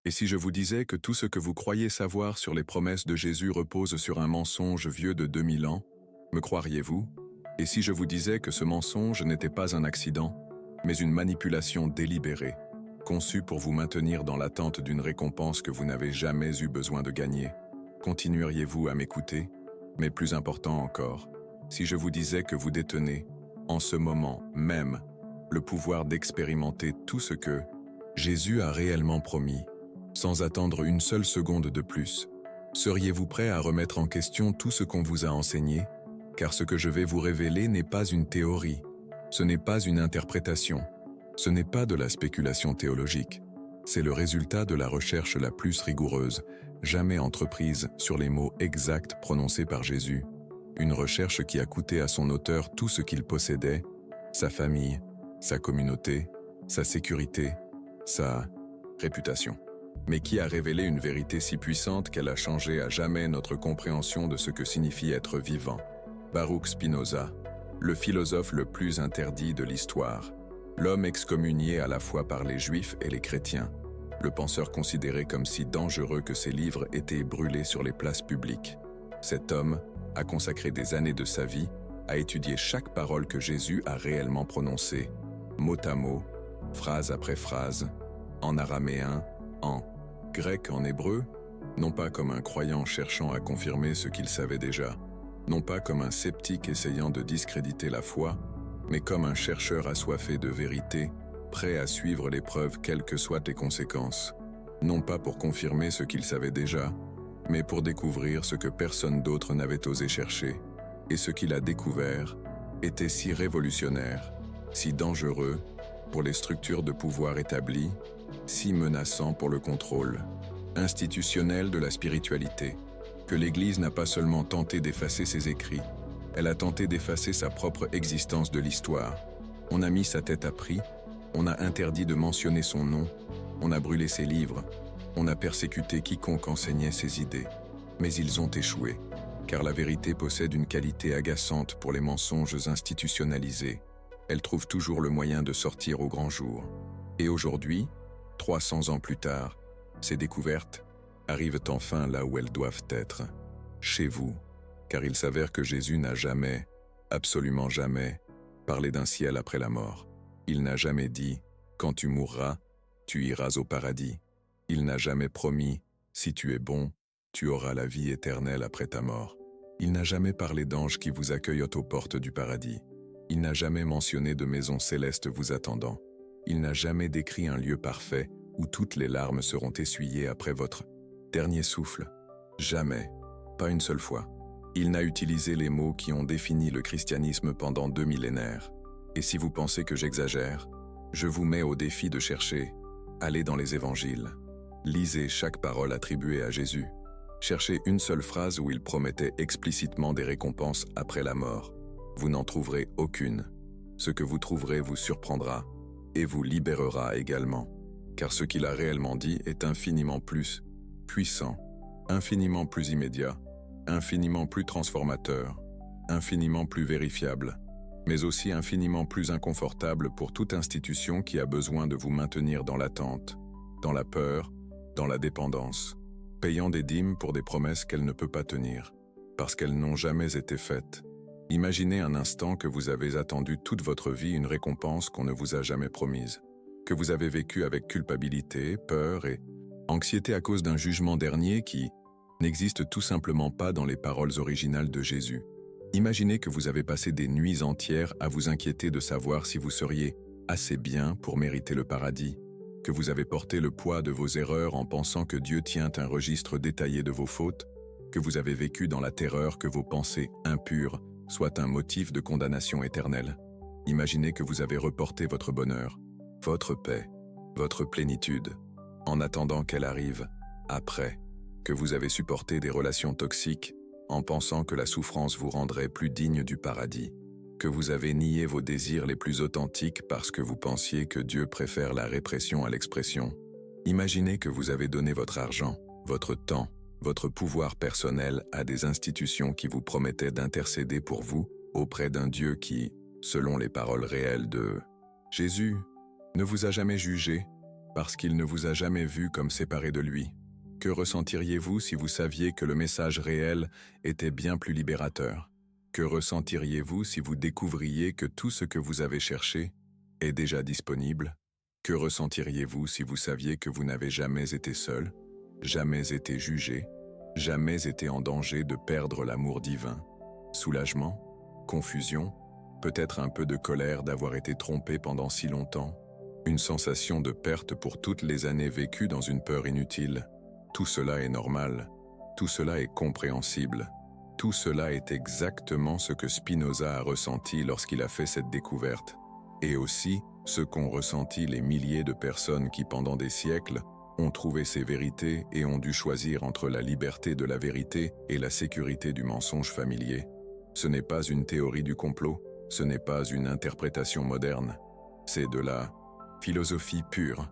Et si je vous disais que tout ce que vous croyez savoir sur les promesses de Jésus repose sur un mensonge vieux de 2000 ans, me croiriez-vous? Et si je vous disais que ce mensonge n'était pas un accident, mais une manipulation délibérée, conçue pour vous maintenir dans l'attente d'une récompense que vous n'avez jamais eu besoin de gagner, continueriez-vous à m'écouter? Mais plus important encore, si je vous disais que vous détenez, en ce moment même, le pouvoir d'expérimenter tout ce que Jésus a réellement promis, sans attendre une seule seconde de plus, seriez-vous prêt à remettre en question tout ce qu'on vous a enseigné? Car ce que je vais vous révéler n'est pas une théorie, ce n'est pas une interprétation, ce n'est pas de la spéculation théologique. C'est le résultat de la recherche la plus rigoureuse, jamais entreprise sur les mots exacts prononcés par Jésus. Une recherche qui a coûté à son auteur tout ce qu'il possédait, sa famille, sa communauté, sa sécurité, sa réputation. Mais qui a révélé une vérité si puissante qu'elle a changé à jamais notre compréhension de ce que signifie être vivant. Baruch Spinoza, le philosophe le plus interdit de l'histoire, l'homme excommunié à la fois par les Juifs et les chrétiens, le penseur considéré comme si dangereux que ses livres étaient brûlés sur les places publiques. Cet homme a consacré des années de sa vie à étudier chaque parole que Jésus a réellement prononcée, mot à mot, phrase après phrase, en araméen, en grec, en hébreu, non pas comme un croyant cherchant à confirmer ce qu'il savait déjà, non pas comme un sceptique essayant de discréditer la foi, mais comme un chercheur assoiffé de vérité, prêt à suivre l'épreuve quelles que soient les conséquences, non pas pour confirmer ce qu'il savait déjà, mais pour découvrir ce que personne d'autre n'avait osé chercher, et ce qu'il a découvert était si révolutionnaire, si dangereux pour les structures de pouvoir établies, si menaçant pour le contrôle institutionnel de la spiritualité, que l'Église n'a pas seulement tenté d'effacer ses écrits, elle a tenté d'effacer sa propre existence de l'histoire. On a mis sa tête à prix, on a interdit de mentionner son nom, on a brûlé ses livres, on a persécuté quiconque enseignait ses idées. Mais ils ont échoué, car la vérité possède une qualité agaçante pour les mensonges institutionnalisés. Elle trouve toujours le moyen de sortir au grand jour. Et aujourd'hui, 300 ans plus tard, ces découvertes arrivent enfin là où elles doivent être, chez vous, car il s'avère que Jésus n'a jamais, absolument jamais, parlé d'un ciel après la mort. Il n'a jamais dit « Quand tu mourras, tu iras au paradis ». Il n'a jamais promis « Si tu es bon, tu auras la vie éternelle après ta mort ». Il n'a jamais parlé d'anges qui vous accueillent aux portes du paradis. Il n'a jamais mentionné de maisons célestes vous attendant. Il n'a jamais décrit un lieu parfait où toutes les larmes seront essuyées après votre dernier souffle. Jamais, pas une seule fois. Il n'a utilisé les mots qui ont défini le christianisme pendant 2 millénaires. Et si vous pensez que j'exagère, je vous mets au défi de chercher, allez dans les évangiles. Lisez chaque parole attribuée à Jésus. Cherchez une seule phrase où il promettait explicitement des récompenses après la mort. Vous n'en trouverez aucune. Ce que vous trouverez vous surprendra et vous libérera également. Car ce qu'il a réellement dit est infiniment plus puissant, infiniment plus immédiat, infiniment plus transformateur, infiniment plus vérifiable, mais aussi infiniment plus inconfortable pour toute institution qui a besoin de vous maintenir dans l'attente, dans la peur, dans la dépendance, payant des dîmes pour des promesses qu'elle ne peut pas tenir, parce qu'elles n'ont jamais été faites. Imaginez un instant que vous avez attendu toute votre vie une récompense qu'on ne vous a jamais promise, que vous avez vécu avec culpabilité, peur et anxiété à cause d'un jugement dernier qui n'existe tout simplement pas dans les paroles originales de Jésus. Imaginez que vous avez passé des nuits entières à vous inquiéter de savoir si vous seriez assez bien pour mériter le paradis, que vous avez porté le poids de vos erreurs en pensant que Dieu tient un registre détaillé de vos fautes, que vous avez vécu dans la terreur que vos pensées impures soient un motif de condamnation éternelle. Imaginez que vous avez reporté votre bonheur, votre paix, votre plénitude, en attendant qu'elle arrive après, que vous avez supporté des relations toxiques en pensant que la souffrance vous rendrait plus digne du paradis, que vous avez nié vos désirs les plus authentiques parce que vous pensiez que Dieu préfère la répression à l'expression. Imaginez que vous avez donné votre argent, votre temps, votre pouvoir personnel à des institutions qui vous promettaient d'intercéder pour vous auprès d'un Dieu qui, selon les paroles réelles de Jésus, ne vous a jamais jugé, parce qu'il ne vous a jamais vu comme séparé de lui. Que ressentiriez-vous si vous saviez que le message réel était bien plus libérateur? Que ressentiriez-vous si vous découvriez que tout ce que vous avez cherché est déjà disponible? Que ressentiriez-vous si vous saviez que vous n'avez jamais été seul, jamais été jugé, jamais été en danger de perdre l'amour divin? Soulagement? Confusion? Peut-être un peu de colère d'avoir été trompé pendant si longtemps? Une sensation de perte pour toutes les années vécues dans une peur inutile? Tout cela est normal, tout cela est compréhensible, tout cela est exactement ce que Spinoza a ressenti lorsqu'il a fait cette découverte, et aussi ce qu'ont ressenti les milliers de personnes qui pendant des siècles ont trouvé ces vérités et ont dû choisir entre la liberté de la vérité et la sécurité du mensonge familier. Ce n'est pas une théorie du complot, ce n'est pas une interprétation moderne, c'est de la philosophie pure,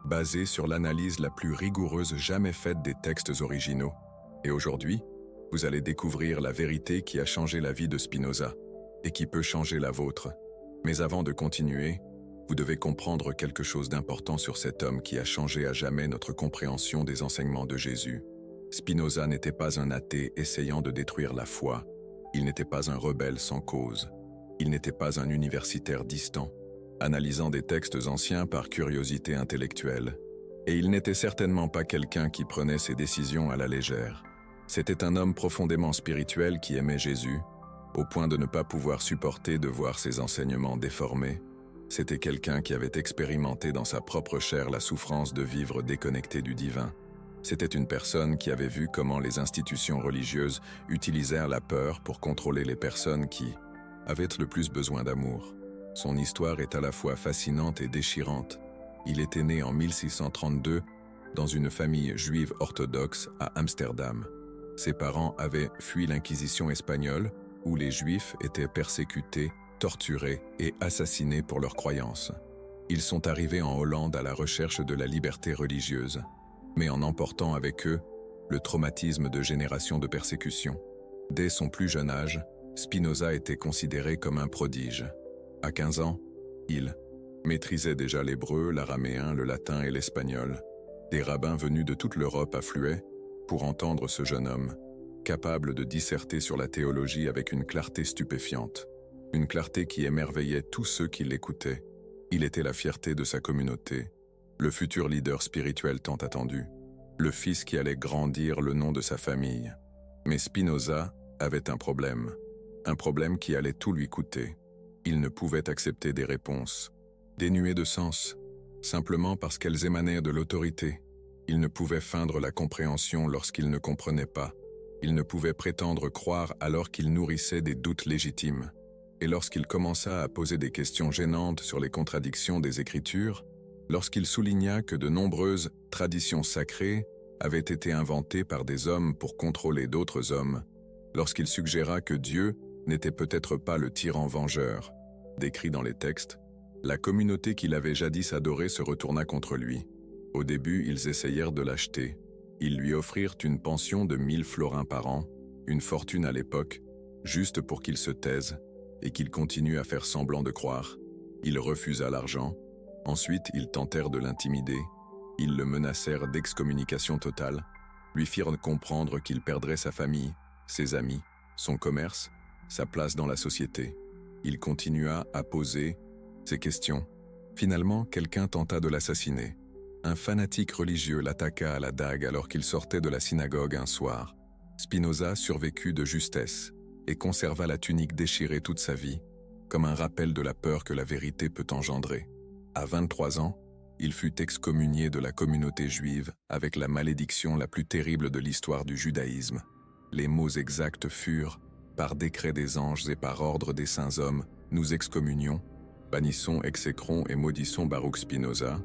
basée sur l'analyse la plus rigoureuse jamais faite des textes originaux. Et aujourd'hui, vous allez découvrir la vérité qui a changé la vie de Spinoza, et qui peut changer la vôtre. Mais avant de continuer, vous devez comprendre quelque chose d'important sur cet homme qui a changé à jamais notre compréhension des enseignements de Jésus. Spinoza n'était pas un athée essayant de détruire la foi, il n'était pas un rebelle sans cause, il n'était pas un universitaire distant, analysant des textes anciens par curiosité intellectuelle. Et il n'était certainement pas quelqu'un qui prenait ses décisions à la légère. C'était un homme profondément spirituel qui aimait Jésus, au point de ne pas pouvoir supporter de voir ses enseignements déformés. C'était quelqu'un qui avait expérimenté dans sa propre chair la souffrance de vivre déconnecté du divin. C'était une personne qui avait vu comment les institutions religieuses utilisèrent la peur pour contrôler les personnes qui avaient le plus besoin d'amour. Son histoire est à la fois fascinante et déchirante. Il était né en 1632 dans une famille juive orthodoxe à Amsterdam. Ses parents avaient fui l'Inquisition espagnole, où les Juifs étaient persécutés, torturés et assassinés pour leurs croyances. Ils sont arrivés en Hollande à la recherche de la liberté religieuse, mais en emportant avec eux le traumatisme de générations de persécutions. Dès son plus jeune âge, Spinoza était considéré comme un prodige. À 15 ans, il maîtrisait déjà l'hébreu, l'araméen, le latin et l'espagnol. Des rabbins venus de toute l'Europe affluaient pour entendre ce jeune homme, capable de disserter sur la théologie avec une clarté stupéfiante, une clarté qui émerveillait tous ceux qui l'écoutaient. Il était la fierté de sa communauté, le futur leader spirituel tant attendu, le fils qui allait grandir le nom de sa famille. Mais Spinoza avait un problème qui allait tout lui coûter. Il ne pouvait accepter des réponses, dénuées de sens, simplement parce qu'elles émanaient de l'autorité. Il ne pouvait feindre la compréhension lorsqu'il ne comprenait pas. Il ne pouvait prétendre croire alors qu'il nourrissait des doutes légitimes. Et lorsqu'il commença à poser des questions gênantes sur les contradictions des Écritures, lorsqu'il souligna que de nombreuses traditions sacrées avaient été inventées par des hommes pour contrôler d'autres hommes, lorsqu'il suggéra que Dieu n'était peut-être pas le tyran vengeur, décrit dans les textes, la communauté qu'il avait jadis adorée se retourna contre lui. Au début, ils essayèrent de l'acheter. Ils lui offrirent une pension de 1000 florins par an, une fortune à l'époque, juste pour qu'il se taise et qu'il continue à faire semblant de croire. Il refusa l'argent. Ensuite, ils tentèrent de l'intimider. Ils le menacèrent d'excommunication totale, lui firent comprendre qu'il perdrait sa famille, ses amis, son commerce, sa place dans la société. Il continua à poser ses questions. Finalement, quelqu'un tenta de l'assassiner. Un fanatique religieux l'attaqua à la dague alors qu'il sortait de la synagogue un soir. Spinoza survécut de justesse et conserva la tunique déchirée toute sa vie, comme un rappel de la peur que la vérité peut engendrer. À 23 ans, il fut excommunié de la communauté juive avec la malédiction la plus terrible de l'histoire du judaïsme. Les mots exacts furent « Par décret des anges et par ordre des saints hommes, nous excommunions, bannissons, exécrons et maudissons Baruch Spinoza.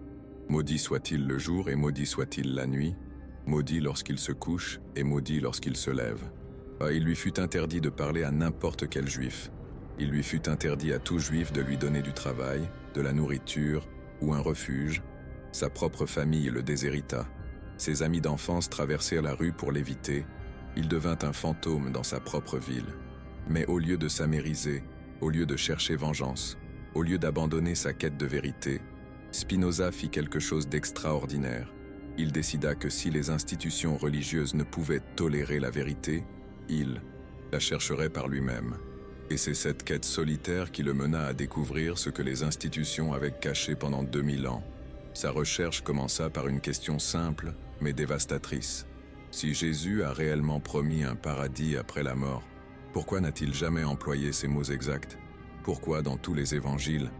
Maudit soit-il le jour et maudit soit-il la nuit, maudit lorsqu'il se couche et maudit lorsqu'il se lève. » Il lui fut interdit de parler à n'importe quel juif. Il lui fut interdit à tout juif de lui donner du travail, de la nourriture ou un refuge. Sa propre famille le déshérita. Ses amis d'enfance traversèrent la rue pour l'éviter. Il devint un fantôme dans sa propre ville. Mais au lieu de s'amériser, au lieu de chercher vengeance, au lieu d'abandonner sa quête de vérité, Spinoza fit quelque chose d'extraordinaire. Il décida que si les institutions religieuses ne pouvaient tolérer la vérité, il la chercherait par lui-même. Et c'est cette quête solitaire qui le mena à découvrir ce que les institutions avaient caché pendant 2000 ans. Sa recherche commença par une question simple, mais dévastatrice. Si Jésus a réellement promis un paradis après la mort, pourquoi n'a-t-il jamais employé ces mots exacts? Pourquoi, dans tous les évangiles,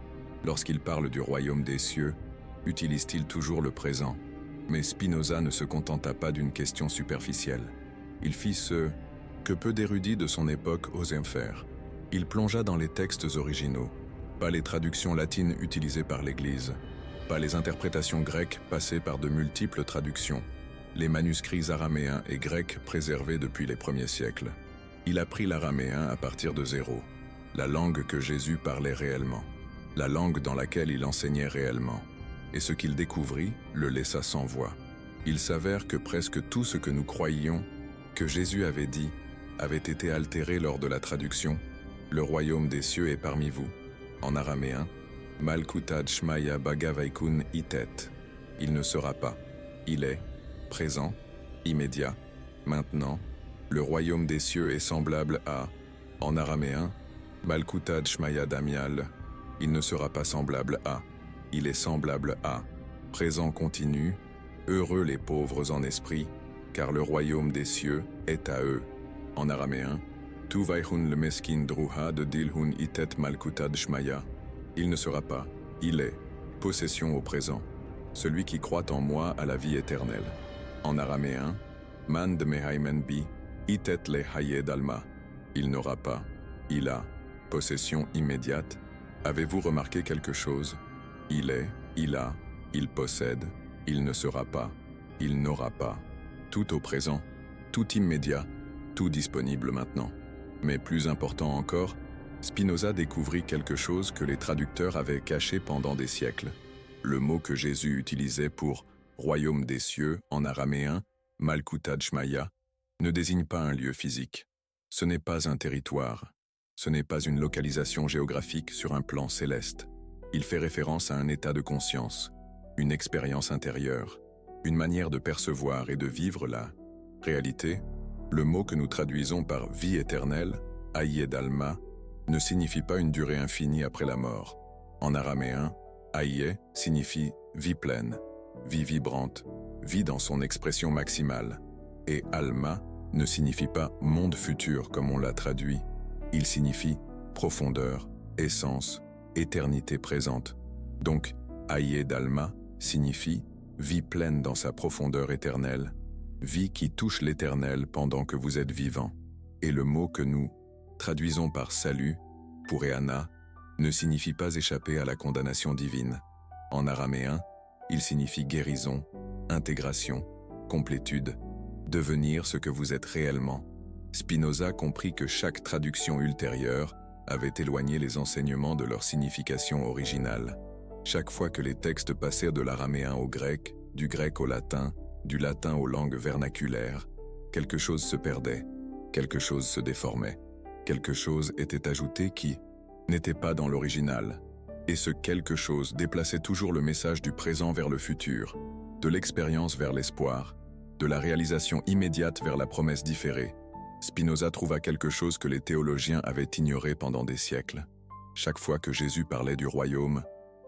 lorsqu'il parle du royaume des cieux, utilise-t-il toujours le présent? Mais Spinoza ne se contenta pas d'une question superficielle. Il fit ce que peu d'érudits de son époque osaient faire. Il plongea dans les textes originaux, pas les traductions latines utilisées par l'Église, pas les interprétations grecques passées par de multiples traductions, les manuscrits araméens et grecs préservés depuis les premiers siècles. Il apprit l'araméen à partir de zéro, la langue que Jésus parlait réellement, la langue dans laquelle il enseignait réellement. Et ce qu'il découvrit le laissa sans voix. Il s'avère que presque tout ce que nous croyions que Jésus avait dit avait été altéré lors de la traduction « Le royaume des cieux est parmi vous » en araméen « Malkutad Shmaya Bagavaikun Itet » il ne sera pas, il est, présent, immédiat, maintenant, le royaume des cieux est semblable à, en araméen « Malkutad Shmaya Damial » il ne sera pas semblable à, il est semblable à, présent continu, heureux les pauvres en esprit, car le royaume des cieux est à eux. En araméen, Tu vaihun le meskin druha de dilhun itet malkutad shmaya. Il ne sera pas, il est, possession au présent. Celui qui croit en moi a la vie éternelle. En araméen, Man de mehaimen bi, itet le haye dalma. Il n'aura pas, il a, possession immédiate. Avez-vous remarqué quelque chose? Il est, il a, il possède, il ne sera pas, il n'aura pas. Tout au présent, tout immédiat, tout disponible maintenant. Mais plus important encore, Spinoza découvrit quelque chose que les traducteurs avaient caché pendant des siècles. Le mot que Jésus utilisait pour « royaume des cieux » en araméen, « Malkutad Shmaya », ne désigne pas un lieu physique. Ce n'est pas un territoire. Ce n'est pas une localisation géographique sur un plan céleste. Il fait référence à un état de conscience, une expérience intérieure, une manière de percevoir et de vivre la réalité. Le mot que nous traduisons par « vie éternelle », « Haye dalma », ne signifie pas une durée infinie après la mort. En araméen, « Haye » signifie « vie pleine », « vie vibrante », « vie dans son expression maximale », et « alma » ne signifie pas « monde futur » comme on l'a traduit. Il signifie « profondeur », « essence », « éternité présente ». Donc, « Haye dalma » signifie « vie pleine dans sa profondeur éternelle », vie qui touche l'éternel pendant que vous êtes vivant. Et le mot que nous traduisons par salut, pour Eana, ne signifie pas échapper à la condamnation divine. En araméen, il signifie guérison, intégration, complétude, devenir ce que vous êtes réellement. Spinoza comprit que chaque traduction ultérieure avait éloigné les enseignements de leur signification originale. Chaque fois que les textes passèrent de l'araméen au grec, du grec au latin, du latin aux langues vernaculaires, quelque chose se perdait, quelque chose se déformait, quelque chose était ajouté qui n'était pas dans l'original. Et ce quelque chose déplaçait toujours le message du présent vers le futur, de l'expérience vers l'espoir, de la réalisation immédiate vers la promesse différée. Spinoza trouva quelque chose que les théologiens avaient ignoré pendant des siècles. Chaque fois que Jésus parlait du royaume,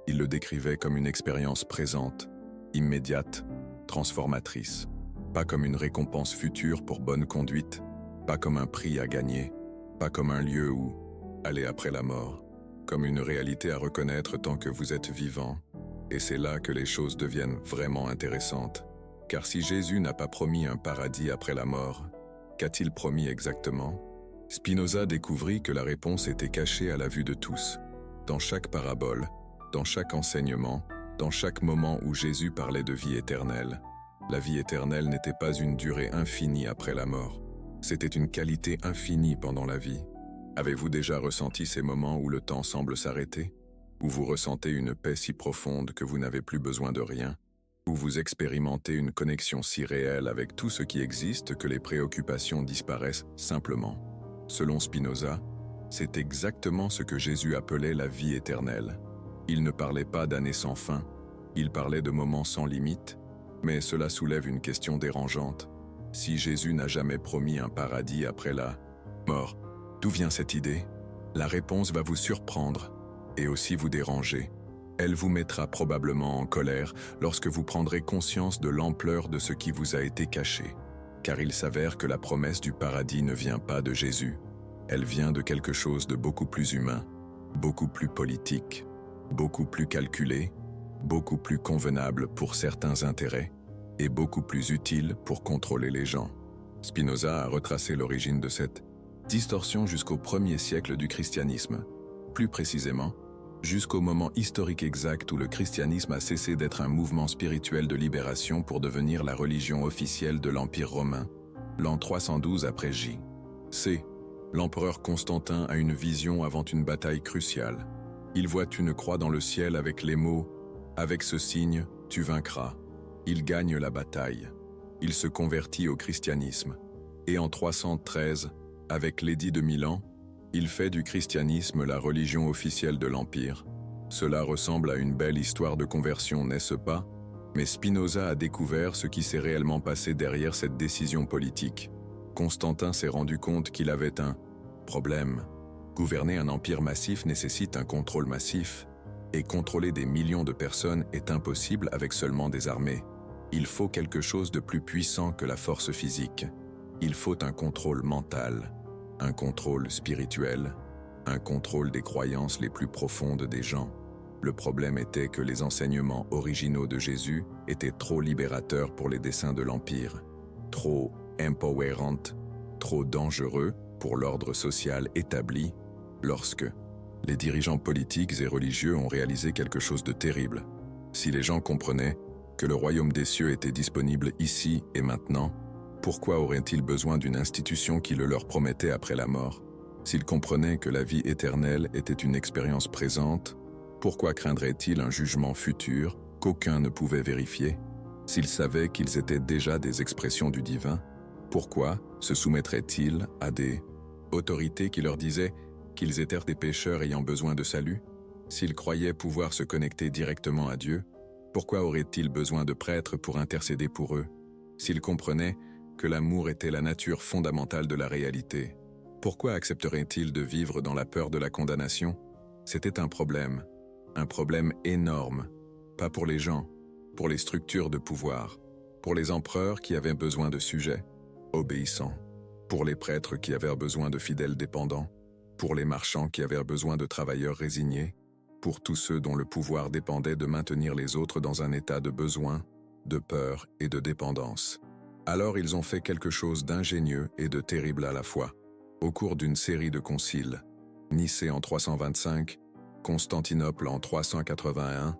il le décrivait comme une expérience présente, immédiate, transformatrice. Pas comme une récompense future pour bonne conduite, pas comme un prix à gagner, pas comme un lieu où aller après la mort, comme une réalité à reconnaître tant que vous êtes vivant. Et c'est là que les choses deviennent vraiment intéressantes. Car si Jésus n'a pas promis un paradis après la mort, qu'a-t-il promis exactement? Spinoza découvrit que la réponse était cachée à la vue de tous. Dans chaque parabole, dans chaque enseignement, dans chaque moment où Jésus parlait de vie éternelle, la vie éternelle n'était pas une durée infinie après la mort. C'était une qualité infinie pendant la vie. Avez-vous déjà ressenti ces moments où le temps semble s'arrêter? Où vous ressentez une paix si profonde que vous n'avez plus besoin de rien? Où vous expérimentez une connexion si réelle avec tout ce qui existe que les préoccupations disparaissent simplement? Selon Spinoza, c'est exactement ce que Jésus appelait la vie éternelle. Il ne parlait pas d'années sans fin, Il parlait de moments sans limite, mais cela soulève une question dérangeante. Si Jésus n'a jamais promis un paradis après la mort, d'où vient cette idée? La réponse va vous surprendre et aussi vous déranger. Elle vous mettra probablement en colère lorsque vous prendrez conscience de l'ampleur de ce qui vous a été caché. Car il s'avère que la promesse du paradis ne vient pas de Jésus. Elle vient de quelque chose de beaucoup plus humain, beaucoup plus politique, beaucoup plus calculé, beaucoup plus convenable pour certains intérêts et beaucoup plus utile pour contrôler les gens. Spinoza a retracé l'origine de cette distorsion jusqu'au 1er siècle du christianisme. Plus précisément, jusqu'au moment historique exact où le christianisme a cessé d'être un mouvement spirituel de libération pour devenir la religion officielle de l'Empire romain, l'an 312 après J.C. L'empereur Constantin a une vision avant une bataille cruciale. Il voit une croix dans le ciel avec les mots « Avec ce signe, tu vaincras ». Il gagne la bataille. Il se convertit au christianisme. Et en 313, avec l'édit de Milan, il fait du christianisme la religion officielle de l'Empire. Cela ressemble à une belle histoire de conversion, n'est-ce pas? Mais Spinoza a découvert ce qui s'est réellement passé derrière cette décision politique. Constantin s'est rendu compte qu'il avait un problème. Gouverner un empire massif nécessite un contrôle massif, et contrôler des millions de personnes est impossible avec seulement des armées. Il faut quelque chose de plus puissant que la force physique. Il faut un contrôle mental, un contrôle spirituel, un contrôle des croyances les plus profondes des gens. Le problème était que les enseignements originaux de Jésus étaient trop libérateurs pour les desseins de l'Empire, trop empowerant, trop dangereux pour l'ordre social établi, lorsque les dirigeants politiques et religieux ont réalisé quelque chose de terrible. Si les gens comprenaient que le royaume des cieux était disponible ici et maintenant, pourquoi auraient-ils besoin d'une institution qui le leur promettait après la mort? S'ils comprenaient que la vie éternelle était une expérience présente, pourquoi craindraient-ils un jugement futur qu'aucun ne pouvait vérifier? S'ils savaient qu'ils étaient déjà des expressions du divin, pourquoi se soumettraient-ils à des autorités qui leur disaient qu'ils étaient des pécheurs ayant besoin de salut? S'ils croyaient pouvoir se connecter directement à Dieu, pourquoi auraient-ils besoin de prêtres pour intercéder pour eux? S'ils comprenaient que l'amour était la nature fondamentale de la réalité, pourquoi accepteraient-ils de vivre dans la peur de la condamnation? C'était un problème énorme, pas pour les gens, pour les structures de pouvoir, pour les empereurs qui avaient besoin de sujets obéissants, pour les prêtres qui avaient besoin de fidèles dépendants, pour les marchands qui avaient besoin de travailleurs résignés, pour tous ceux dont le pouvoir dépendait de maintenir les autres dans un état de besoin, de peur et de dépendance. Alors ils ont fait quelque chose d'ingénieux et de terrible à la fois. Au cours d'une série de conciles, Nicée en 325, Constantinople en 381,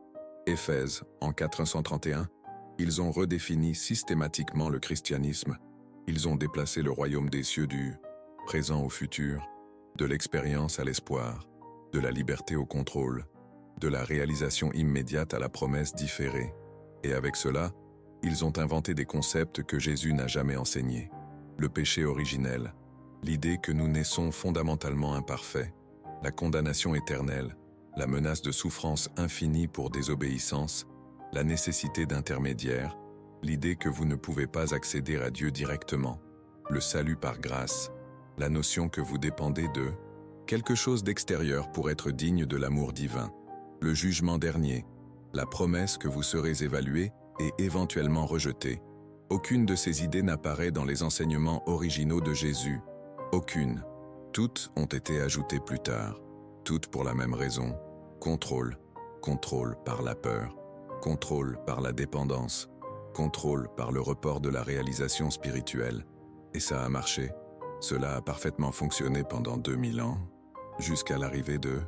Éphèse en 431, ils ont redéfini systématiquement le christianisme. Ils ont déplacé le royaume des cieux du présent au futur, de l'expérience à l'espoir, de la liberté au contrôle, de la réalisation immédiate à la promesse différée. Et avec cela, ils ont inventé des concepts que Jésus n'a jamais enseignés. Le péché originel, l'idée que nous naissons fondamentalement imparfaits, la condamnation éternelle, la menace de souffrance infinie pour désobéissance, la nécessité d'intermédiaires, l'idée que vous ne pouvez pas accéder à Dieu directement, le salut par grâce, la notion que vous dépendez de quelque chose d'extérieur pour être digne de l'amour divin, le jugement dernier, la promesse que vous serez évalué et éventuellement rejeté. Aucune de ces idées n'apparaît dans les enseignements originaux de Jésus. Aucune. Toutes ont été ajoutées plus tard. Toutes pour la même raison. Contrôle. Contrôle par la peur. Contrôle par la dépendance. Contrôle par le report de la réalisation spirituelle. Et ça a marché. Cela a parfaitement fonctionné pendant 2000 ans, jusqu'à l'arrivée de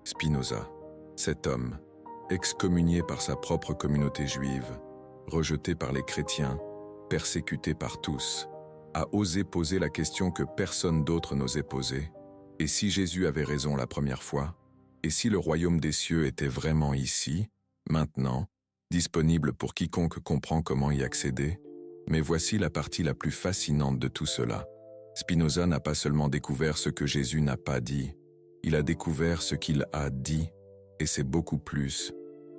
Spinoza. Cet homme, excommunié par sa propre communauté juive, rejeté par les chrétiens, persécuté par tous, a osé poser la question que personne d'autre n'osait poser. Et si Jésus avait raison la première fois? Et si le royaume des cieux était vraiment ici, maintenant, disponible pour quiconque comprend comment y accéder? Mais voici la partie la plus fascinante de tout cela. Spinoza n'a pas seulement découvert ce que Jésus n'a pas dit, il a découvert ce qu'il a dit, et c'est beaucoup plus.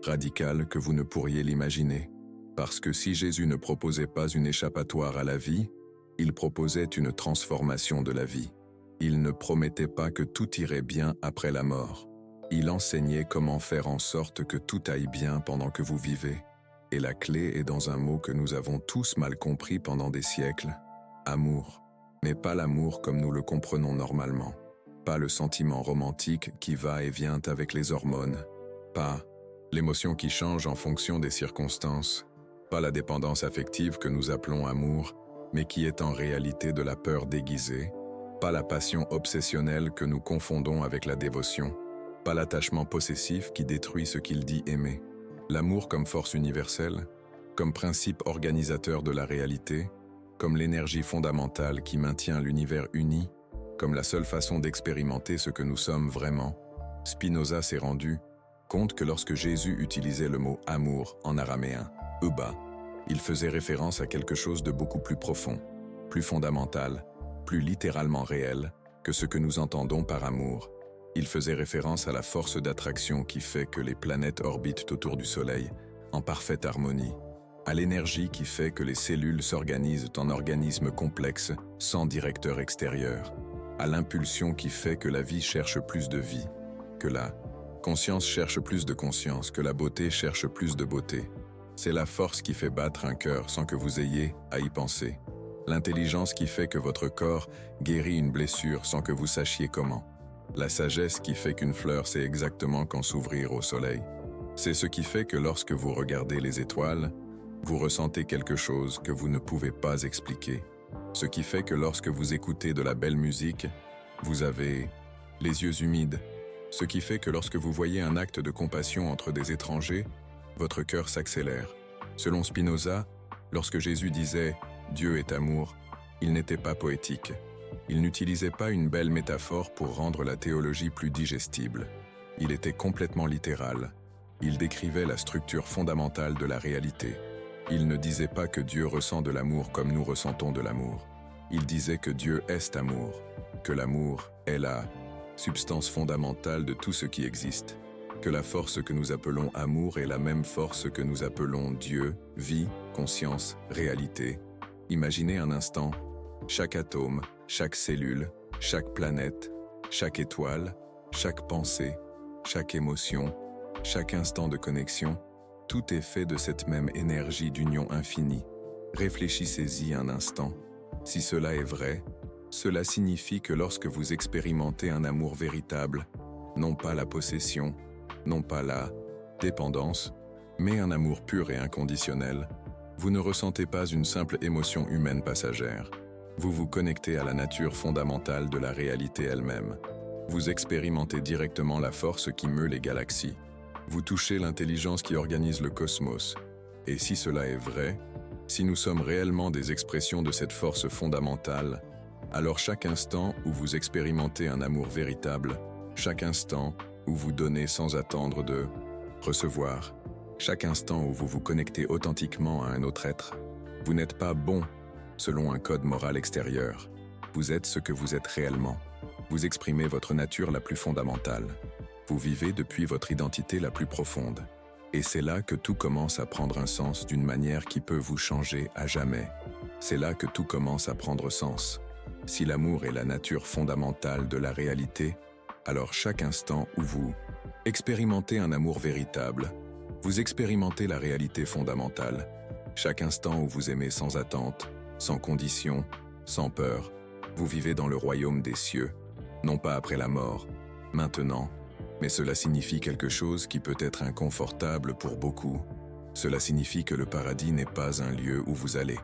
radical que vous ne pourriez l'imaginer. Parce que si Jésus ne proposait pas une échappatoire à la vie, il proposait une transformation de la vie. Il ne promettait pas que tout irait bien après la mort. Il enseignait comment faire en sorte que tout aille bien pendant que vous vivez. Et la clé est dans un mot que nous avons tous mal compris pendant des siècles. Amour. Mais pas l'amour comme nous le comprenons normalement. Pas le sentiment romantique qui va et vient avec les hormones. Pas l'émotion qui change en fonction des circonstances. Pas la dépendance affective que nous appelons amour, mais qui est en réalité de la peur déguisée. Pas la passion obsessionnelle que nous confondons avec la dévotion. Pas l'attachement possessif qui détruit ce qu'il dit aimer. L'amour comme force universelle, comme principe organisateur de la réalité, comme l'énergie fondamentale qui maintient l'univers uni, comme la seule façon d'expérimenter ce que nous sommes vraiment. Spinoza s'est rendu compte que lorsque Jésus utilisait le mot « amour » en araméen, « Uba », il faisait référence à quelque chose de beaucoup plus profond, plus fondamental, plus littéralement réel que ce que nous entendons par amour. Il faisait référence à la force d'attraction qui fait que les planètes orbitent autour du Soleil, en parfaite harmonie, à l'énergie qui fait que les cellules s'organisent en organismes complexes, sans directeur extérieur, à l'impulsion qui fait que la vie cherche plus de vie, que la conscience cherche plus de conscience, que la beauté cherche plus de beauté. C'est la force qui fait battre un cœur sans que vous ayez à y penser. L'intelligence qui fait que votre corps guérit une blessure sans que vous sachiez comment. La sagesse qui fait qu'une fleur sait exactement quand s'ouvrir au soleil. C'est ce qui fait que lorsque vous regardez les étoiles, vous ressentez quelque chose que vous ne pouvez pas expliquer. Ce qui fait que lorsque vous écoutez de la belle musique, vous avez les yeux humides. Ce qui fait que lorsque vous voyez un acte de compassion entre des étrangers, votre cœur s'accélère. Selon Spinoza, lorsque Jésus disait « Dieu est amour », il n'était pas poétique. Il n'utilisait pas une belle métaphore pour rendre la théologie plus digestible. Il était complètement littéral. Il décrivait la structure fondamentale de la réalité. Il ne disait pas que Dieu ressent de l'amour comme nous ressentons de l'amour. Il disait que Dieu est amour, que l'amour est la substance fondamentale de tout ce qui existe, que la force que nous appelons amour est la même force que nous appelons Dieu, vie, conscience, réalité. Imaginez un instant, chaque atome, chaque cellule, chaque planète, chaque étoile, chaque pensée, chaque émotion, chaque instant de connexion, tout est fait de cette même énergie d'union infinie. Réfléchissez-y un instant. Si cela est vrai, cela signifie que lorsque vous expérimentez un amour véritable, non pas la possession, non pas la dépendance, mais un amour pur et inconditionnel, vous ne ressentez pas une simple émotion humaine passagère. Vous vous connectez à la nature fondamentale de la réalité elle-même. Vous expérimentez directement la force qui meut les galaxies. Vous touchez l'intelligence qui organise le cosmos. Et si cela est vrai, si nous sommes réellement des expressions de cette force fondamentale, alors chaque instant où vous expérimentez un amour véritable, chaque instant où vous donnez sans attendre de recevoir, chaque instant où vous vous connectez authentiquement à un autre être, vous n'êtes pas bon selon un code moral extérieur. Vous êtes ce que vous êtes réellement. Vous exprimez votre nature la plus fondamentale. Vous vivez depuis votre identité la plus profonde. Et c'est là que tout commence à prendre un sens d'une manière qui peut vous changer à jamais. C'est là que tout commence à prendre sens. Si l'amour est la nature fondamentale de la réalité, alors chaque instant où vous expérimentez un amour véritable, vous expérimentez la réalité fondamentale. Chaque instant où vous aimez sans attente, sans condition, sans peur, vous vivez dans le royaume des cieux, non pas après la mort, maintenant, mais cela signifie quelque chose qui peut être inconfortable pour beaucoup. Cela signifie que le paradis n'est pas un lieu où vous allez.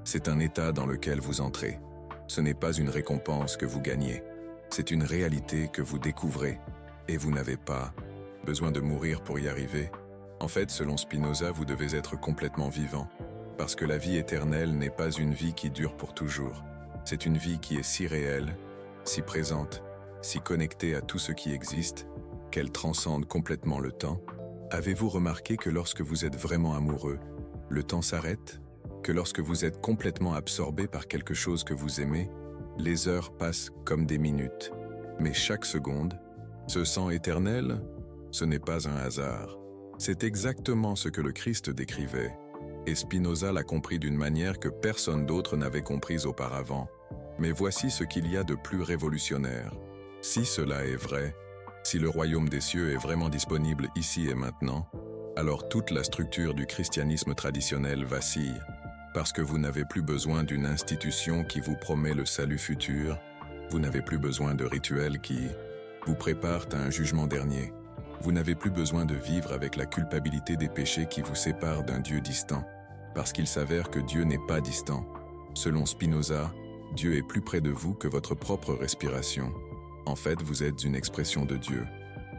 C'est un état dans lequel vous entrez. Ce n'est pas une récompense que vous gagnez. C'est une réalité que vous découvrez. Et vous n'avez pas besoin de mourir pour y arriver. En fait, selon Spinoza, vous devez être complètement vivant. Parce que la vie éternelle n'est pas une vie qui dure pour toujours. C'est une vie qui est si réelle, si présente, si connectée à tout ce qui existe, qu'elle transcende complètement le temps. Avez-vous remarqué que lorsque vous êtes vraiment amoureux, le temps s'arrête? Que lorsque vous êtes complètement absorbé par quelque chose que vous aimez, les heures passent comme des minutes. Mais chaque seconde se sent éternelle? Ce n'est pas un hasard. C'est exactement ce que le Christ décrivait, et Spinoza l'a compris d'une manière que personne d'autre n'avait comprise auparavant. Mais voici ce qu'il y a de plus révolutionnaire. Si cela est vrai, si le royaume des cieux est vraiment disponible ici et maintenant, alors toute la structure du christianisme traditionnel vacille, parce que vous n'avez plus besoin d'une institution qui vous promet le salut futur, vous n'avez plus besoin de rituels qui vous préparent à un jugement dernier, vous n'avez plus besoin de vivre avec la culpabilité des péchés qui vous séparent d'un Dieu distant, parce qu'il s'avère que Dieu n'est pas distant. Selon Spinoza, Dieu est plus près de vous que votre propre respiration. En fait, vous êtes une expression de Dieu,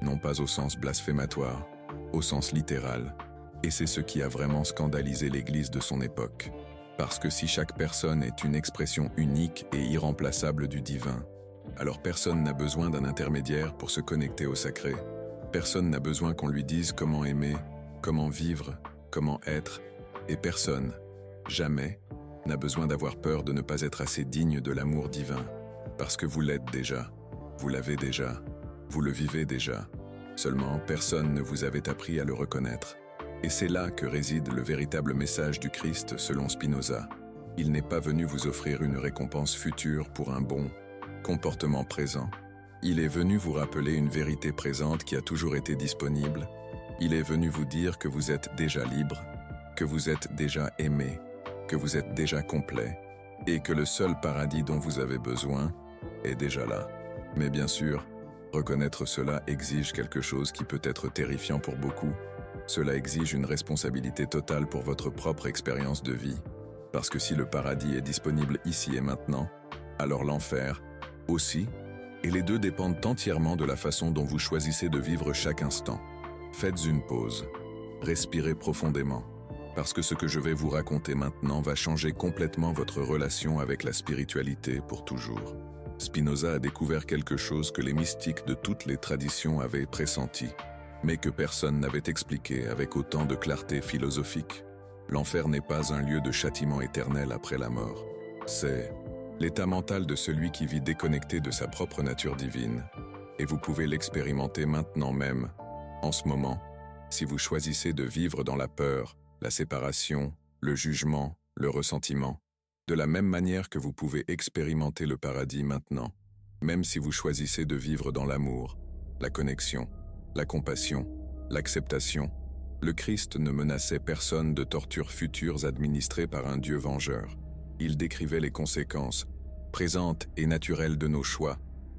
non pas au sens blasphématoire, au sens littéral. Et c'est ce qui a vraiment scandalisé l'Église de son époque. Parce que si chaque personne est une expression unique et irremplaçable du divin, alors personne n'a besoin d'un intermédiaire pour se connecter au sacré. Personne n'a besoin qu'on lui dise comment aimer, comment vivre, comment être, et personne, jamais, n'a besoin d'avoir peur de ne pas être assez digne de l'amour divin, parce que vous l'êtes déjà, vous l'avez déjà, vous le vivez déjà. Seulement, personne ne vous avait appris à le reconnaître. Et c'est là que réside le véritable message du Christ selon Spinoza. Il n'est pas venu vous offrir une récompense future pour un bon comportement présent. Il est venu vous rappeler une vérité présente qui a toujours été disponible. Il est venu vous dire que vous êtes déjà libre, que vous êtes déjà aimé, que vous êtes déjà complet, et que le seul paradis dont vous avez besoin est déjà là. Mais bien sûr, reconnaître cela exige quelque chose qui peut être terrifiant pour beaucoup. Cela exige une responsabilité totale pour votre propre expérience de vie. Parce que si le paradis est disponible ici et maintenant, alors l'enfer aussi, et les deux dépendent entièrement de la façon dont vous choisissez de vivre chaque instant. Faites une pause. Respirez profondément. Parce que ce que je vais vous raconter maintenant va changer complètement votre relation avec la spiritualité pour toujours. Spinoza a découvert quelque chose que les mystiques de toutes les traditions avaient pressenti, mais que personne n'avait expliqué avec autant de clarté philosophique. L'enfer n'est pas un lieu de châtiment éternel après la mort. C'est l'état mental de celui qui vit déconnecté de sa propre nature divine. Et vous pouvez l'expérimenter maintenant même, en ce moment, si vous choisissez de vivre dans la peur, la séparation, le jugement, le ressentiment, de la même manière que vous pouvez expérimenter le paradis maintenant, même si vous choisissez de vivre dans l'amour, la connexion, la compassion, l'acceptation. Le Christ ne menaçait personne de tortures futures administrées par un Dieu vengeur. Il décrivait les conséquences, présentes et naturelles de nos choix.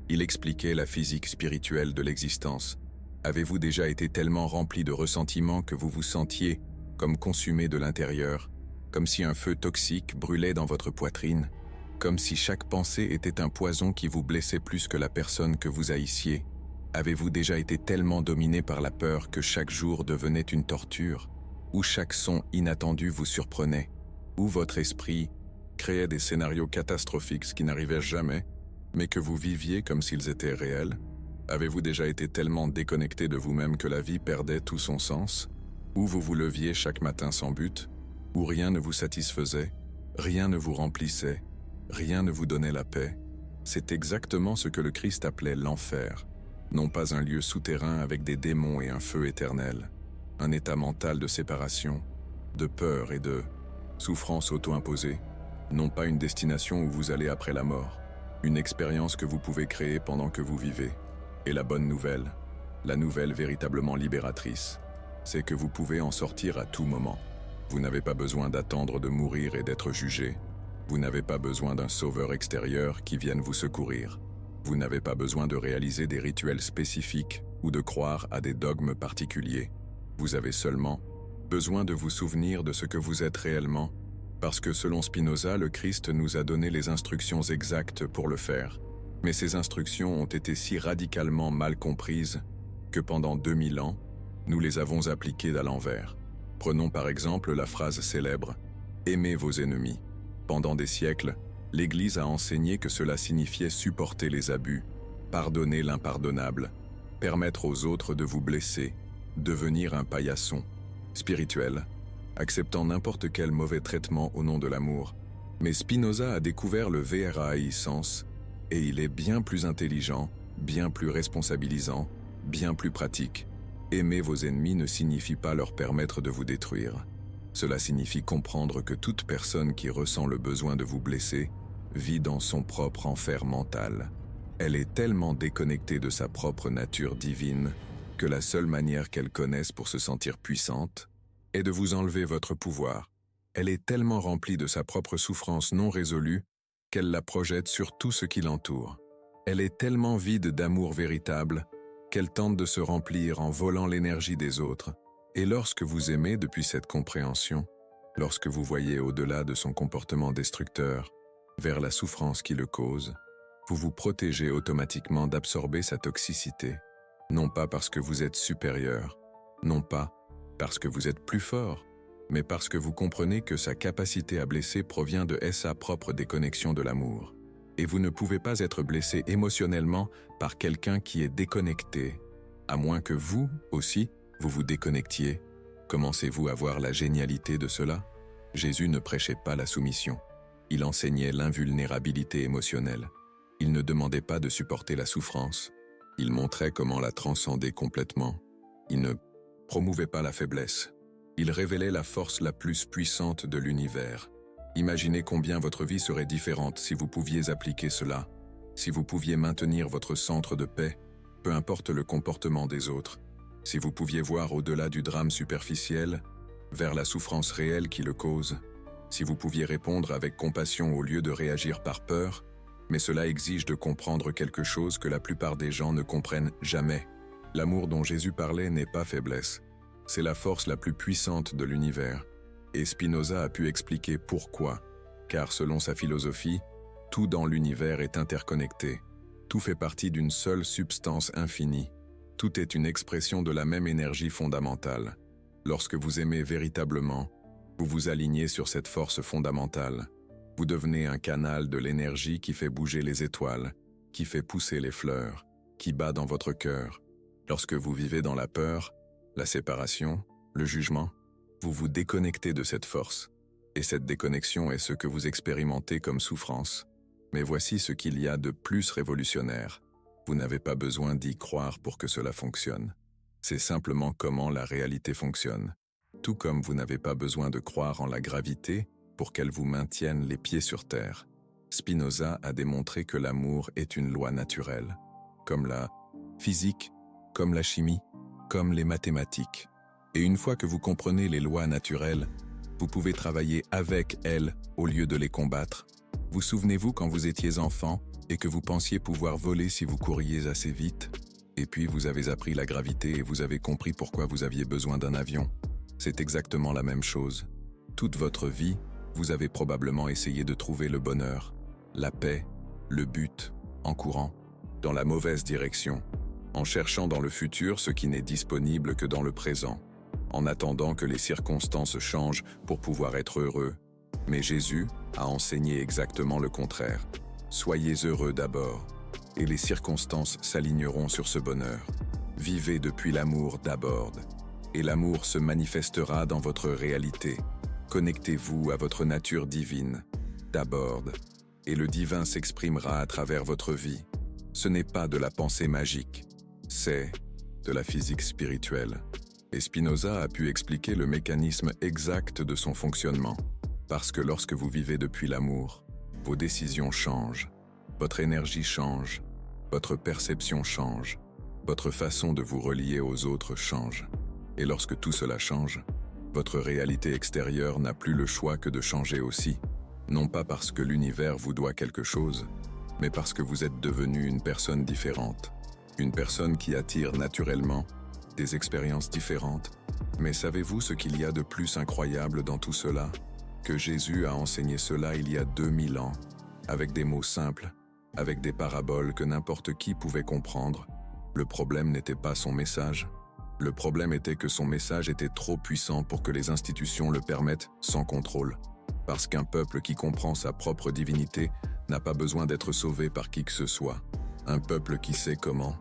Il expliquait la physique spirituelle de l'existence. Avez-vous déjà été tellement rempli de ressentiment que vous vous sentiez comme consumé de l'intérieur, comme si un feu toxique brûlait dans votre poitrine, comme si chaque pensée était un poison qui vous blessait plus que la personne que vous haïssiez? Avez-vous déjà été tellement dominé par la peur que chaque jour devenait une torture, où chaque son inattendu vous surprenait, où votre esprit créait des scénarios catastrophiques qui n'arrivaient jamais, mais que vous viviez comme s'ils étaient réels? Avez-vous déjà été tellement déconnecté de vous-même que la vie perdait tout son sens? Où vous vous leviez chaque matin sans but? Où rien ne vous satisfaisait, rien ne vous remplissait, rien ne vous donnait la paix? C'est exactement ce que le Christ appelait l'enfer. Non pas un lieu souterrain avec des démons et un feu éternel, un état mental de séparation, de peur et de souffrance auto-imposée, non pas une destination où vous allez après la mort, une expérience que vous pouvez créer pendant que vous vivez. Et la bonne nouvelle, la nouvelle véritablement libératrice, c'est que vous pouvez en sortir à tout moment. Vous n'avez pas besoin d'attendre de mourir et d'être jugé. Vous n'avez pas besoin d'un sauveur extérieur qui vienne vous secourir. Vous n'avez pas besoin de réaliser des rituels spécifiques ou de croire à des dogmes particuliers. Vous avez seulement besoin de vous souvenir de ce que vous êtes réellement, parce que selon Spinoza, le Christ nous a donné les instructions exactes pour le faire. Mais ces instructions ont été si radicalement mal comprises que pendant 2000 ans, nous les avons appliquées à l'envers. Prenons par exemple la phrase célèbre « Aimez vos ennemis ». Pendant des siècles, l'Église a enseigné que cela signifiait supporter les abus, pardonner l'impardonnable, permettre aux autres de vous blesser, devenir un paillasson, spirituel, acceptant n'importe quel mauvais traitement au nom de l'amour. Mais Spinoza a découvert le VRAI sens, et il est bien plus intelligent, bien plus responsabilisant, bien plus pratique. Aimer vos ennemis ne signifie pas leur permettre de vous détruire. Cela signifie comprendre que toute personne qui ressent le besoin de vous blesser vit dans son propre enfer mental. Elle est tellement déconnectée de sa propre nature divine que la seule manière qu'elle connaisse pour se sentir puissante est de vous enlever votre pouvoir. Elle est tellement remplie de sa propre souffrance non résolue qu'elle la projette sur tout ce qui l'entoure. Elle est tellement vide d'amour véritable qu'elle tente de se remplir en volant l'énergie des autres. Et lorsque vous aimez depuis cette compréhension, lorsque vous voyez au-delà de son comportement destructeur, vers la souffrance qui le cause, vous vous protégez automatiquement d'absorber sa toxicité, non pas parce que vous êtes supérieur, non pas parce que vous êtes plus fort, mais parce que vous comprenez que sa capacité à blesser provient de sa propre déconnexion de l'amour. Et vous ne pouvez pas être blessé émotionnellement par quelqu'un qui est déconnecté, à moins que vous, aussi, vous vous déconnectiez. Commencez-vous à voir la génialité de cela? Jésus ne prêchait pas la soumission. Il enseignait l'invulnérabilité émotionnelle. Il ne demandait pas de supporter la souffrance. Il montrait comment la transcender complètement. Il ne promouvait pas la faiblesse. Il révélait la force la plus puissante de l'univers. Imaginez combien votre vie serait différente si vous pouviez appliquer cela, si vous pouviez maintenir votre centre de paix, peu importe le comportement des autres, si vous pouviez voir au-delà du drame superficiel, vers la souffrance réelle qui le cause, si vous pouviez répondre avec compassion au lieu de réagir par peur, mais cela exige de comprendre quelque chose que la plupart des gens ne comprennent jamais. L'amour dont Jésus parlait n'est pas faiblesse, c'est la force la plus puissante de l'univers. Et Spinoza a pu expliquer pourquoi, car selon sa philosophie, tout dans l'univers est interconnecté, tout fait partie d'une seule substance infinie, tout est une expression de la même énergie fondamentale. Lorsque vous aimez véritablement, vous vous alignez sur cette force fondamentale. Vous devenez un canal de l'énergie qui fait bouger les étoiles, qui fait pousser les fleurs, qui bat dans votre cœur. Lorsque vous vivez dans la peur, la séparation, le jugement, vous vous déconnectez de cette force. Et cette déconnexion est ce que vous expérimentez comme souffrance. Mais voici ce qu'il y a de plus révolutionnaire. Vous n'avez pas besoin d'y croire pour que cela fonctionne. C'est simplement comment la réalité fonctionne. Tout comme vous n'avez pas besoin de croire en la gravité pour qu'elle vous maintienne les pieds sur terre. Spinoza a démontré que l'amour est une loi naturelle, comme la physique, comme la chimie, comme les mathématiques. Et une fois que vous comprenez les lois naturelles, vous pouvez travailler avec elles au lieu de les combattre. Vous souvenez-vous quand vous étiez enfant et que vous pensiez pouvoir voler si vous couriez assez vite? Et puis vous avez appris la gravité et vous avez compris pourquoi vous aviez besoin d'un avion. C'est exactement la même chose. Toute votre vie, vous avez probablement essayé de trouver le bonheur, la paix, le but, en courant, dans la mauvaise direction, en cherchant dans le futur ce qui n'est disponible que dans le présent, en attendant que les circonstances changent pour pouvoir être heureux. Mais Jésus a enseigné exactement le contraire. Soyez heureux d'abord, et les circonstances s'aligneront sur ce bonheur. Vivez depuis l'amour d'abord, et l'amour se manifestera dans votre réalité. Connectez-vous à votre nature divine, d'abord, et le divin s'exprimera à travers votre vie. Ce n'est pas de la pensée magique, c'est de la physique spirituelle. Et Spinoza a pu expliquer le mécanisme exact de son fonctionnement. Parce que lorsque vous vivez depuis l'amour, vos décisions changent, votre énergie change, votre perception change, votre façon de vous relier aux autres change. Et lorsque tout cela change, votre réalité extérieure n'a plus le choix que de changer aussi, non pas parce que l'univers vous doit quelque chose, mais parce que vous êtes devenu une personne différente, une personne qui attire naturellement des expériences différentes. Mais savez-vous ce qu'il y a de plus incroyable dans tout cela? Que Jésus a enseigné cela il y a 2000 ans, avec des mots simples, avec des paraboles que n'importe qui pouvait comprendre. Le problème n'était pas son message. Le problème était que son message était trop puissant pour que les institutions le permettent sans contrôle. Parce qu'un peuple qui comprend sa propre divinité n'a pas besoin d'être sauvé par qui que ce soit. Un peuple qui sait comment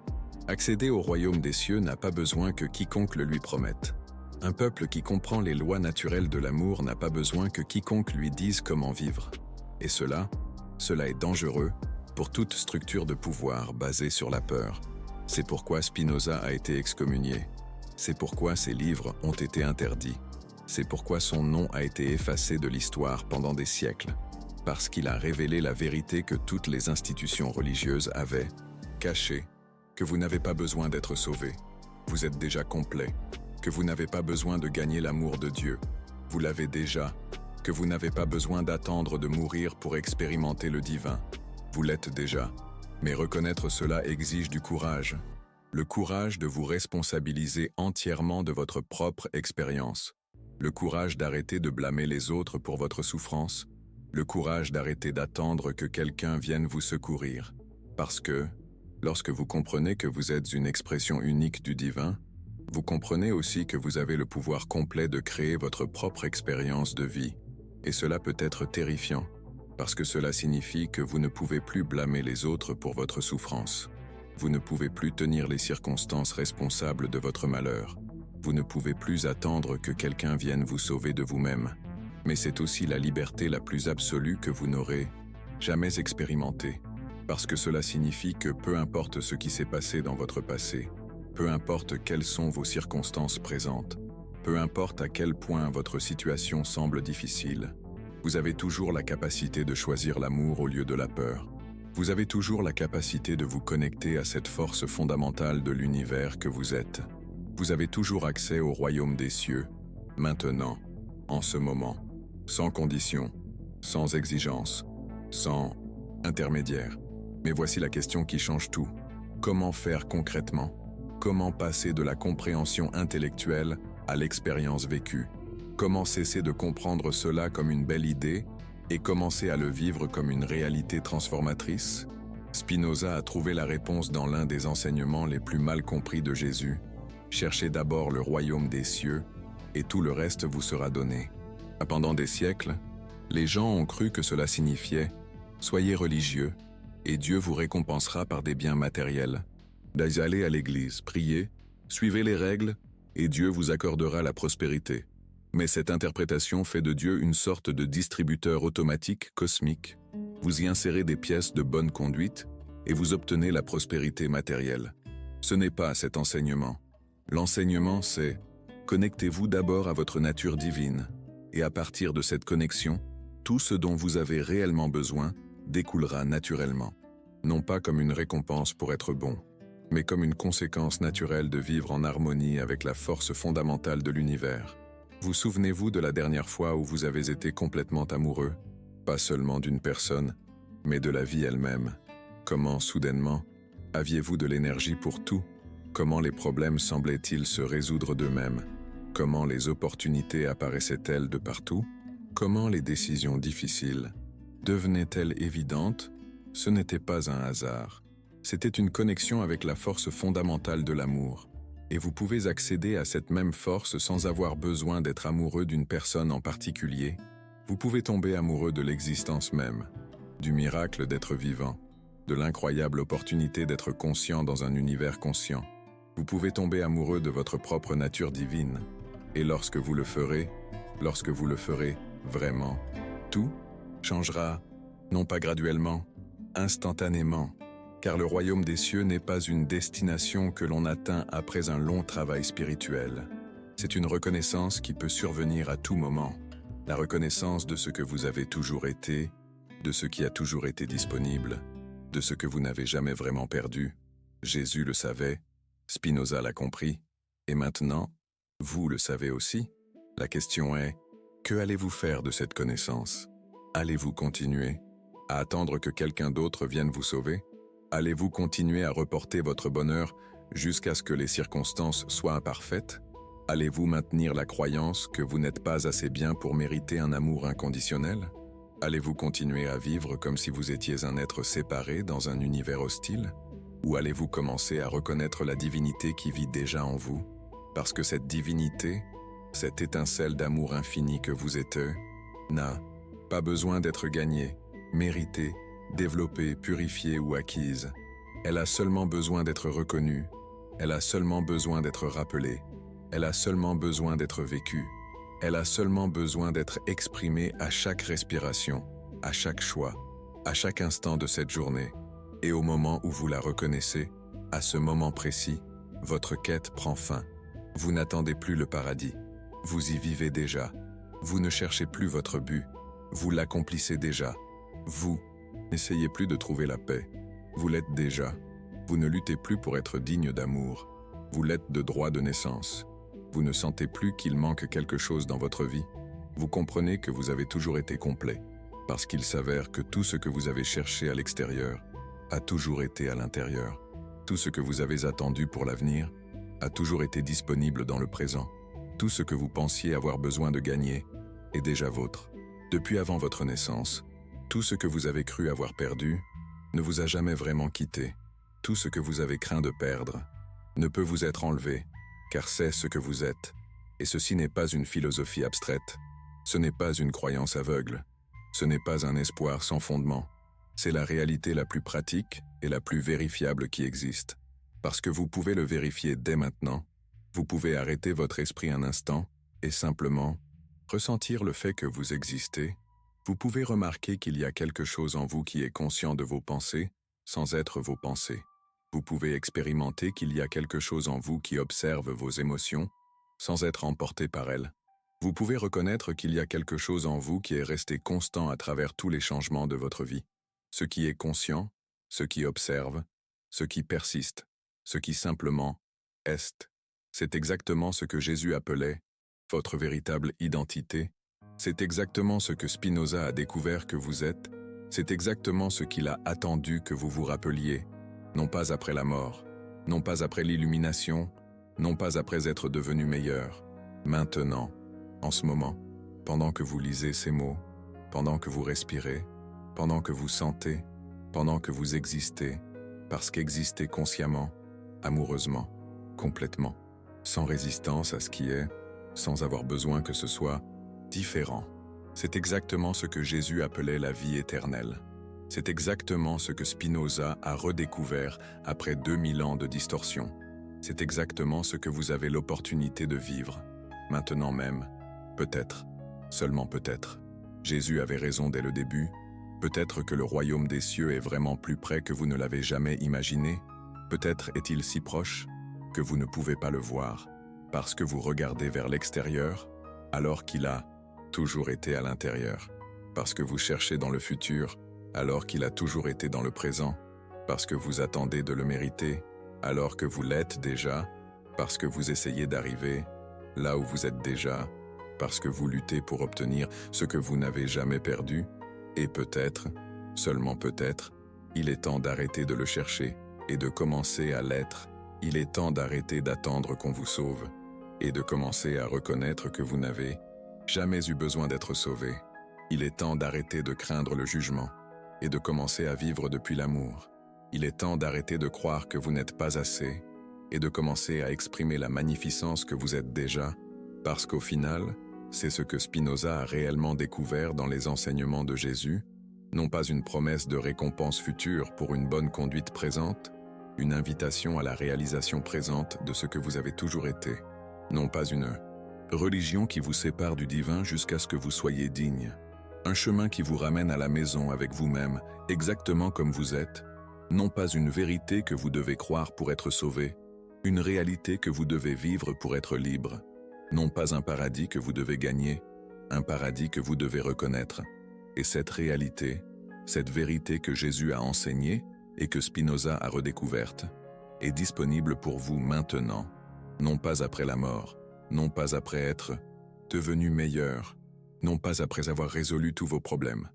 accéder au royaume des cieux n'a pas besoin que quiconque le lui promette. Un peuple qui comprend les lois naturelles de l'amour n'a pas besoin que quiconque lui dise comment vivre. Et cela est dangereux pour toute structure de pouvoir basée sur la peur. C'est pourquoi Spinoza a été excommunié. C'est pourquoi ses livres ont été interdits. C'est pourquoi son nom a été effacé de l'histoire pendant des siècles. Parce qu'il a révélé la vérité que toutes les institutions religieuses avaient cachée, que vous n'avez pas besoin d'être sauvé. Vous êtes déjà complet, que vous n'avez pas besoin de gagner l'amour de Dieu. Vous l'avez déjà, que vous n'avez pas besoin d'attendre de mourir pour expérimenter le divin. Vous l'êtes déjà. Mais reconnaître cela exige du courage. Le courage de vous responsabiliser entièrement de votre propre expérience. Le courage d'arrêter de blâmer les autres pour votre souffrance. Le courage d'arrêter d'attendre que quelqu'un vienne vous secourir. Parce que, lorsque vous comprenez que vous êtes une expression unique du divin, vous comprenez aussi que vous avez le pouvoir complet de créer votre propre expérience de vie. Et cela peut être terrifiant, parce que cela signifie que vous ne pouvez plus blâmer les autres pour votre souffrance. Vous ne pouvez plus tenir les circonstances responsables de votre malheur. Vous ne pouvez plus attendre que quelqu'un vienne vous sauver de vous-même. Mais c'est aussi la liberté la plus absolue que vous n'aurez jamais expérimentée. Parce que cela signifie que peu importe ce qui s'est passé dans votre passé, peu importe quelles sont vos circonstances présentes, peu importe à quel point votre situation semble difficile, vous avez toujours la capacité de choisir l'amour au lieu de la peur. Vous avez toujours la capacité de vous connecter à cette force fondamentale de l'univers que vous êtes. Vous avez toujours accès au royaume des cieux, maintenant, en ce moment, sans condition, sans exigence, sans intermédiaire. Mais voici la question qui change tout. Comment faire concrètement? Comment passer de la compréhension intellectuelle à l'expérience vécue? Comment cesser de comprendre cela comme une belle idée et commencer à le vivre comme une réalité transformatrice? Spinoza a trouvé la réponse dans l'un des enseignements les plus mal compris de Jésus. Cherchez d'abord le royaume des cieux et tout le reste vous sera donné. Pendant des siècles, les gens ont cru que cela signifiait « Soyez religieux et Dieu vous récompensera par des biens matériels. Allez à l'église, priez, suivez les règles et Dieu vous accordera la prospérité. » Mais cette interprétation fait de Dieu une sorte de distributeur automatique cosmique. Vous y insérez des pièces de bonne conduite et vous obtenez la prospérité matérielle. Ce n'est pas cet enseignement. L'enseignement, c'est « Connectez-vous d'abord à votre nature divine et à partir de cette connexion, tout ce dont vous avez réellement besoin découlera naturellement. Non pas comme une récompense pour être bon, mais comme une conséquence naturelle de vivre en harmonie avec la force fondamentale de l'univers. » Vous souvenez-vous de la dernière fois où vous avez été complètement amoureux, pas seulement d'une personne, mais de la vie elle-même? Comment, soudainement, aviez-vous de l'énergie pour tout? Comment les problèmes semblaient-ils se résoudre d'eux-mêmes? Comment les opportunités apparaissaient-elles de partout? Comment les décisions difficiles devenaient-elles évidentes? Ce n'était pas un hasard. C'était une connexion avec la force fondamentale de l'amour. Et vous pouvez accéder à cette même force sans avoir besoin d'être amoureux d'une personne en particulier. Vous pouvez tomber amoureux de l'existence même, du miracle d'être vivant, de l'incroyable opportunité d'être conscient dans un univers conscient. Vous pouvez tomber amoureux de votre propre nature divine. Et lorsque vous le ferez vraiment, tout changera, non pas graduellement, instantanément. Car le royaume des cieux n'est pas une destination que l'on atteint après un long travail spirituel. C'est une reconnaissance qui peut survenir à tout moment. La reconnaissance de ce que vous avez toujours été, de ce qui a toujours été disponible, de ce que vous n'avez jamais vraiment perdu. Jésus le savait, Spinoza l'a compris, et maintenant, vous le savez aussi. La question est, que allez-vous faire de cette connaissance? Allez-vous continuer à attendre que quelqu'un d'autre vienne vous sauver? Allez-vous continuer à reporter votre bonheur jusqu'à ce que les circonstances soient imparfaites? Allez-vous maintenir la croyance que vous n'êtes pas assez bien pour mériter un amour inconditionnel? Allez-vous continuer à vivre comme si vous étiez un être séparé dans un univers hostile? Ou allez-vous commencer à reconnaître la divinité qui vit déjà en vous? Parce que cette divinité, cette étincelle d'amour infini que vous êtes, n'a pas besoin d'être gagnée, méritée, développée, purifiée ou acquise. Elle a seulement besoin d'être reconnue. Elle a seulement besoin d'être rappelée. Elle a seulement besoin d'être vécue. Elle a seulement besoin d'être exprimée à chaque respiration, à chaque choix, à chaque instant de cette journée. Et au moment où vous la reconnaissez, à ce moment précis, votre quête prend fin. Vous n'attendez plus le paradis. Vous y vivez déjà. Vous ne cherchez plus votre but. Vous l'accomplissez déjà. Vous n'essayez plus de trouver la paix. Vous l'êtes déjà. Vous ne luttez plus pour être digne d'amour. Vous l'êtes de droit de naissance. Vous ne sentez plus qu'il manque quelque chose dans votre vie. Vous comprenez que vous avez toujours été complet, parce qu'il s'avère que tout ce que vous avez cherché à l'extérieur a toujours été à l'intérieur. Tout ce que vous avez attendu pour l'avenir a toujours été disponible dans le présent. Tout ce que vous pensiez avoir besoin de gagner est déjà vôtre. Depuis avant votre naissance, tout ce que vous avez cru avoir perdu ne vous a jamais vraiment quitté. Tout ce que vous avez craint de perdre ne peut vous être enlevé, car c'est ce que vous êtes. Et ceci n'est pas une philosophie abstraite. Ce n'est pas une croyance aveugle. Ce n'est pas un espoir sans fondement. C'est la réalité la plus pratique et la plus vérifiable qui existe. Parce que vous pouvez le vérifier dès maintenant, vous pouvez arrêter votre esprit un instant et simplement ressentir le fait que vous existez. Vous pouvez remarquer qu'il y a quelque chose en vous qui est conscient de vos pensées, sans être vos pensées. Vous pouvez expérimenter qu'il y a quelque chose en vous qui observe vos émotions, sans être emporté par elles. Vous pouvez reconnaître qu'il y a quelque chose en vous qui est resté constant à travers tous les changements de votre vie. Ce qui est conscient, ce qui observe, ce qui persiste, ce qui simplement est. C'est exactement ce que Jésus appelait votre véritable identité. C'est exactement ce que Spinoza a découvert que vous êtes. C'est exactement ce qu'il a attendu que vous vous rappeliez, non pas après la mort, non pas après l'illumination, non pas après être devenu meilleur. Maintenant, en ce moment, pendant que vous lisez ces mots, pendant que vous respirez, pendant que vous sentez, pendant que vous existez, parce qu'exister consciemment, amoureusement, complètement, sans résistance à ce qui est, sans avoir besoin que ce soit différent. C'est exactement ce que Jésus appelait la vie éternelle. C'est exactement ce que Spinoza a redécouvert après 2000 ans de distorsion. C'est exactement ce que vous avez l'opportunité de vivre, maintenant même, peut-être, seulement peut-être. Jésus avait raison dès le début. Peut-être que le royaume des cieux est vraiment plus près que vous ne l'avez jamais imaginé. Peut-être est-il si proche que vous ne pouvez pas le voir, parce que vous regardez vers l'extérieur, alors qu'il a toujours été à l'intérieur. Parce que vous cherchez dans le futur, alors qu'il a toujours été dans le présent. Parce que vous attendez de le mériter, alors que vous l'êtes déjà. Parce que vous essayez d'arriver là où vous êtes déjà. Parce que vous luttez pour obtenir ce que vous n'avez jamais perdu. Et peut-être, seulement peut-être, il est temps d'arrêter de le chercher et de commencer à l'être. Il est temps d'arrêter d'attendre qu'on vous sauve et de commencer à reconnaître que vous n'avez jamais eu besoin d'être sauvé. Il est temps d'arrêter de craindre le jugement et de commencer à vivre depuis l'amour. Il est temps d'arrêter de croire que vous n'êtes pas assez et de commencer à exprimer la magnificence que vous êtes déjà, parce qu'au final, c'est ce que Spinoza a réellement découvert dans les enseignements de Jésus, non pas une promesse de récompense future pour une bonne conduite présente, une invitation à la réalisation présente de ce que vous avez toujours été, non pas une religion qui vous sépare du divin jusqu'à ce que vous soyez digne, un chemin qui vous ramène à la maison avec vous-même, exactement comme vous êtes, non pas une vérité que vous devez croire pour être sauvé, une réalité que vous devez vivre pour être libre, non pas un paradis que vous devez gagner, un paradis que vous devez reconnaître. Et cette réalité, cette vérité que Jésus a enseignée et que Spinoza a redécouverte, est disponible pour vous maintenant, non pas après la mort, non pas après être devenu meilleur, non pas après avoir résolu tous vos problèmes,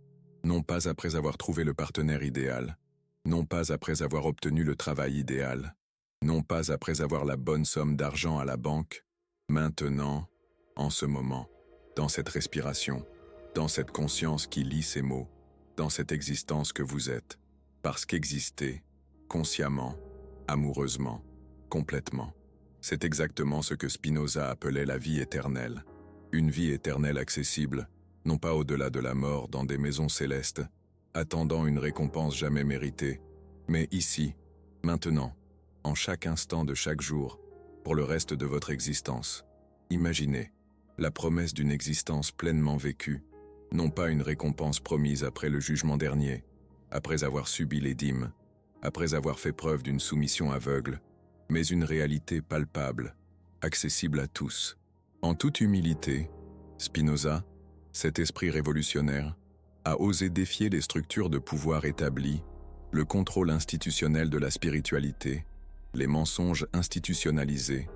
non pas après avoir trouvé le partenaire idéal, non pas après avoir obtenu le travail idéal, non pas après avoir la bonne somme d'argent à la banque, maintenant, en ce moment, dans cette respiration, dans cette conscience qui lit ces mots, dans cette existence que vous êtes, parce qu'exister, consciemment, amoureusement, complètement, c'est exactement ce que Spinoza appelait la vie éternelle. Une vie éternelle accessible, non pas au-delà de la mort dans des maisons célestes, attendant une récompense jamais méritée, mais ici, maintenant, en chaque instant de chaque jour, pour le reste de votre existence. Imaginez la promesse d'une existence pleinement vécue, non pas une récompense promise après le jugement dernier, après avoir subi les dîmes, après avoir fait preuve d'une soumission aveugle, mais une réalité palpable, accessible à tous. En toute humilité, Spinoza, cet esprit révolutionnaire, a osé défier les structures de pouvoir établies, le contrôle institutionnel de la spiritualité, les mensonges institutionnalisés,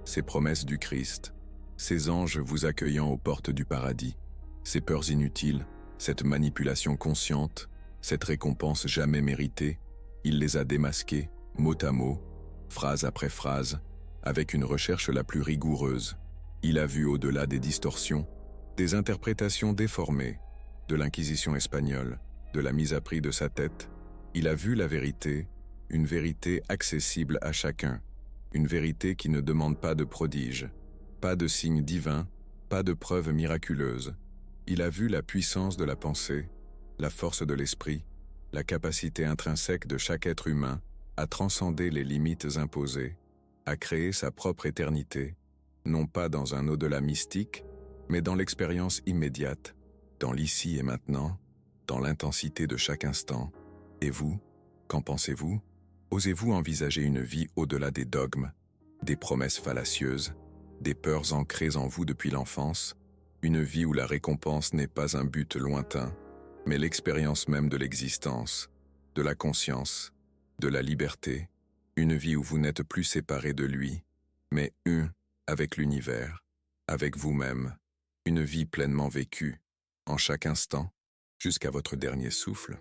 ces promesses du Christ, ces anges vous accueillant aux portes du paradis, ces peurs inutiles, cette manipulation consciente, cette récompense jamais méritée. Il les a démasquées, mot à mot, phrase après phrase, avec une recherche la plus rigoureuse. Il a vu au-delà des distorsions, des interprétations déformées, de l'Inquisition espagnole, de la mise à prix de sa tête. Il a vu la vérité, une vérité accessible à chacun, une vérité qui ne demande pas de prodige, pas de signe divin, pas de preuve miraculeuse. Il a vu la puissance de la pensée, la force de l'esprit, la capacité intrinsèque de chaque être humain à transcender les limites imposées, à créer sa propre éternité, non pas dans un au-delà mystique, mais dans l'expérience immédiate, dans l'ici et maintenant, dans l'intensité de chaque instant. Et vous, qu'en pensez-vous? Osez-vous envisager une vie au-delà des dogmes, des promesses fallacieuses, des peurs ancrées en vous depuis l'enfance, une vie où la récompense n'est pas un but lointain, mais l'expérience même de l'existence, de la conscience, de la liberté, une vie où vous n'êtes plus séparé de lui, mais un avec l'univers, avec vous-même, une vie pleinement vécue, en chaque instant, jusqu'à votre dernier souffle.